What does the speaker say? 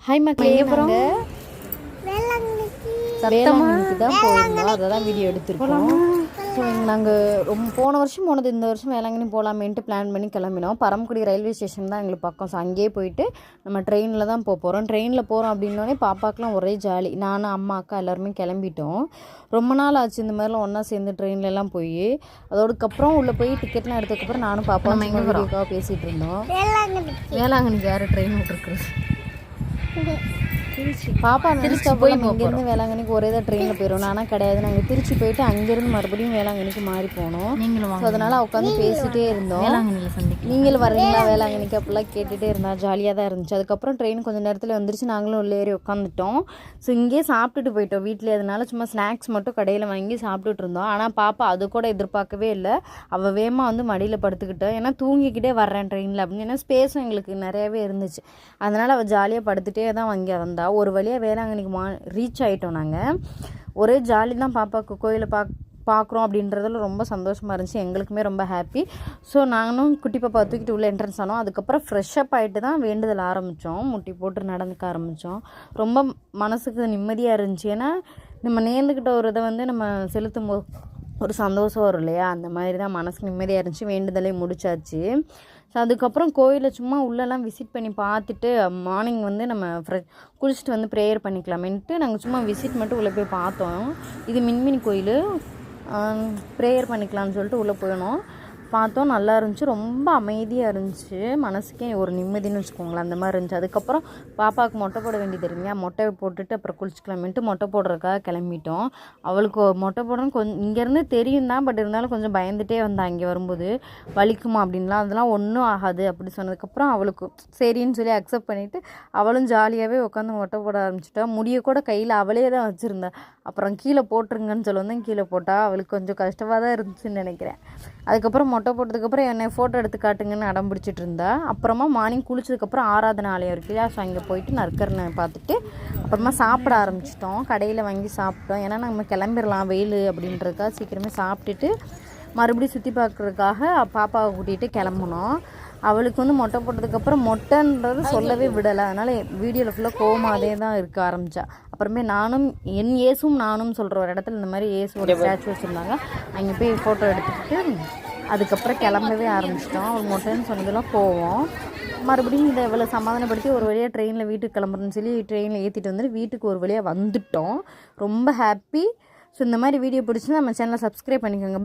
Hi மக்களே, நாங்கள் வேளாங்கண்ணிக்கு தான் போயிருந்தோம். அதை தான் வீடியோ எடுத்துருக்கோம். ஸோ நாங்கள் போன வருஷம் போனது, இந்த வருஷம் வேளாங்கண்ணி போகலாமேன்ட்டு பிளான் பண்ணி கிளம்பினோம். பரமக்குடி ரயில்வே ஸ்டேஷன் தான் எங்களுக்கு பக்கம். ஸோ அங்கேயே போயிட்டு நம்ம ட்ரெயினில் தான் போகிறோம். ட்ரெயினில் போகிறோம் அப்படின்னோடனே பாப்பாக்கெலாம் ஒரே ஜாலி. நானும் அம்மா அக்கா எல்லாருமே கிளம்பிட்டோம். ரொம்ப நாள் ஆச்சு இந்த மாதிரிலாம் ஒன்றா சேர்ந்து ட்ரெயின்லலாம் போய். அதோடக்கப்புறம் உள்ளே போய் டிக்கெட்லாம் எடுத்ததுக்கப்புறம் நானும் பாப்பா எங்கள் வீடியோக்காக பேசிகிட்டு இருந்தோம். வேளாங்கண்ணிக்கு யார் ட்ரெயின் விட்டுருக்குறது? பாப்பா திருச்சி போய் இங்கேருந்து வேளாங்கண்ணிக்கு ஒரே தான் ட்ரெயினில் போயிடும். ஆனால் கிடையாது, நாங்கள் திருச்சி போயிட்டு அங்கேருந்து மறுபடியும் வேளாங்கண்ணிக்கு மாறி போனோம். ஸோ அதனால் உட்காந்து பேசிகிட்டே இருந்தோம். நீங்களும் வரீங்களா வேளாங்கண்ணிக்கு அப்படிலாம் கேட்டுகிட்டே இருந்தா ஜாலியாக தான் இருந்துச்சு. அதுக்கப்புறம் ட்ரெயின் கொஞ்சம் நேரத்தில் வந்துருச்சு. நாங்களும் உள்ளே ஏறி உட்காந்துட்டோம். ஸோ இங்கேயே சாப்பிட்டுட்டு போயிட்டோம் வீட்டிலே. அதனால சும்மா ஸ்நாக்ஸ் மட்டும் கடையில் வாங்கி சாப்பிட்டுட்டு இருந்தோம். ஆனால் பாப்பா அது கூட எதிர்பார்க்கவே இல்லை. அவள் வேகமாக வந்து மடியில் படுத்துக்கிட்டோம். ஏன்னா தூங்கிக்கிட்டே வர்றேன் ட்ரெயினில் அப்படின்னு. ஏன்னா ஸ்பேஸும் எங்களுக்கு நிறையாவே இருந்துச்சு. அதனால் அவள் ஜாலியாக படுத்துகிட்டே தான் வாங்கி வந்தா. ஒரு வழியாக வேளாங்கண்ணிக்கு ரீச் ஆகிட்டோம். நாங்கள் ஒரே ஜாலி தான். பாப்பாவுக்கு கோயிலை பார்க்குறோம் அப்படின்றதுல ரொம்ப சந்தோஷமாக இருந்துச்சு. எங்களுக்குமே ரொம்ப ஹாப்பி. ஸோ நாங்களும் குட்டி பாப்பா தூக்கிட்டு உள்ள என்ட்ரன்ஸ் ஆனோம். அதுக்கப்புறம் ஃப்ரெஷ்அப் ஆகிட்டு தான் வேண்டுதல் ஆரம்பித்தோம். முட்டி போட்டு நடந்துக்க ஆரம்பித்தோம். ரொம்ப மனசுக்கு நிம்மதியாக இருந்துச்சு. ஏன்னா நம்ம நேர்ந்துக்கிட்ட ஒரு இதை வந்து நம்ம செலுத்தும் போது ஒரு சந்தோஷம் வரும் இல்லையா? அந்த மாதிரி தான் மனசுக்கு நிம்மதியாக இருந்துச்சு. வேண்டுதலே முடிச்சாச்சு. ஸோ அதுக்கப்புறம் கோயிலை சும்மா உள்ளெல்லாம் விசிட் பண்ணி பார்த்துட்டு மார்னிங் வந்து நம்ம குளிச்சுட்டு வந்து ப்ரேயர் பண்ணிக்கலாமேன்ட்டு நாங்கள் சும்மா விசிட் மட்டும் உள்ளே போய் பார்த்தோம். இது மின்மினி கோயில். ப்ரேயர் பண்ணிக்கலாம்னு சொல்லிட்டு உள்ளே போயினோம். பார்த்தோம், நல்லா இருந்துச்சு. ரொம்ப அமைதியாக இருந்துச்சு. மனசுக்கே ஒரு நிம்மதினு வச்சுக்கோங்களேன், அந்த மாதிரி இருந்துச்சு. அதுக்கப்புறம் பாப்பாவுக்கு மொட்டை போட வேண்டியது தெரியுங்க. மொட்டை போட்டுட்டு அப்புறம் குளிச்சுக்கலாமேன்ட்டு மொட்டை போடுறதுக்காக கிளம்பிட்டோம். அவளுக்கு மொட்டை போடணும் கொஞ்சம் இங்கேருந்து தெரியும் தான். பட் இருந்தாலும் கொஞ்சம் பயந்துகிட்டே வந்தாள். இங்கே வரும்போது வலிக்குமா அப்படின்லாம். அதெல்லாம் ஒன்றும் ஆகாது அப்படி சொன்னதுக்கப்புறம் அவளுக்கு சரின்னு சொல்லி அக்செப்ட் பண்ணிவிட்டு அவளும் ஜாலியாகவே உட்காந்து மொட்டை போட ஆரம்பிச்சிட்டா. முடியை கூட கையில் அவளே தான் வச்சுருந்தா. அப்புறம் கீழே போட்டுருங்கன்னு சொல்ல வந்தேன். கீழே போட்டால் அவளுக்கு கொஞ்சம் கஷ்டமாக தான் இருந்துச்சுன்னு நினைக்கிறேன். அதுக்கப்புறம் மொட்டை போட்டதுக்கப்புறம் என்னை ஃபோட்டோ எடுத்து காட்டுங்கன்னு அடம் பிடிச்சிட்டு இருந்தா. அப்புறமா மார்னிங் குளிச்சதுக்கப்புறம் ஆராதனை ஆலயம் இருக்குல்லையா? ஸோ அங்கே போயிட்டு நற்கரனை பார்த்துட்டு அப்புறமா சாப்பிட ஆரம்பிச்சிட்டோம். கடையில் வாங்கி சாப்பிட்டோம். ஏன்னா நம்ம கிளம்பிடலாம் வெயில் அப்படின்றதுக்காக சீக்கிரமே சாப்பிட்டுட்டு மறுபடியும் சுற்றி பார்க்குறதுக்காக பாப்பாவை கூட்டிகிட்டு கிளம்புனோம். அவளுக்கு வந்து மொட்டை போட்டதுக்கப்புறம் மொட்டைன்றது சொல்லவே விடலை. அதனால் வீடியோவில் ஃபுல்லாக கோமாதே தான் இருக்க ஆரம்பித்தா. அப்புறமே நானும் என் ஏசும் நானும் சொல்கிற ஒரு இடத்துல இந்த மாதிரி ஏசுவோட ஸ்டாச்சு வச்சுருந்தாங்க. அங்கே போய் ஃபோட்டோ எடுத்துக்கிட்டு அதுக்கப்புறம் கிளம்பவே ஆரம்பிச்சிட்டோம். அவள் மொட்டைன்னு சொன்னதெல்லாம் போவோம். மறுபடியும் இதை இவ்வளோ சமாதானப்படுத்தி ஒரு வழியாக ட்ரெயினில் வீட்டுக்கு கிளம்புறேன்னு சொல்லி ட்ரெயினில் ஏற்றிட்டு வந்துட்டு வீட்டுக்கு ஒரு வழியாக வந்துட்டோம். ரொம்ப ஹாப்பி. ஸோ இந்த மாதிரி வீடியோ பிடிச்சி நம்ம சேனலை சப்ஸ்கிரைப் பண்ணிக்கோங்க.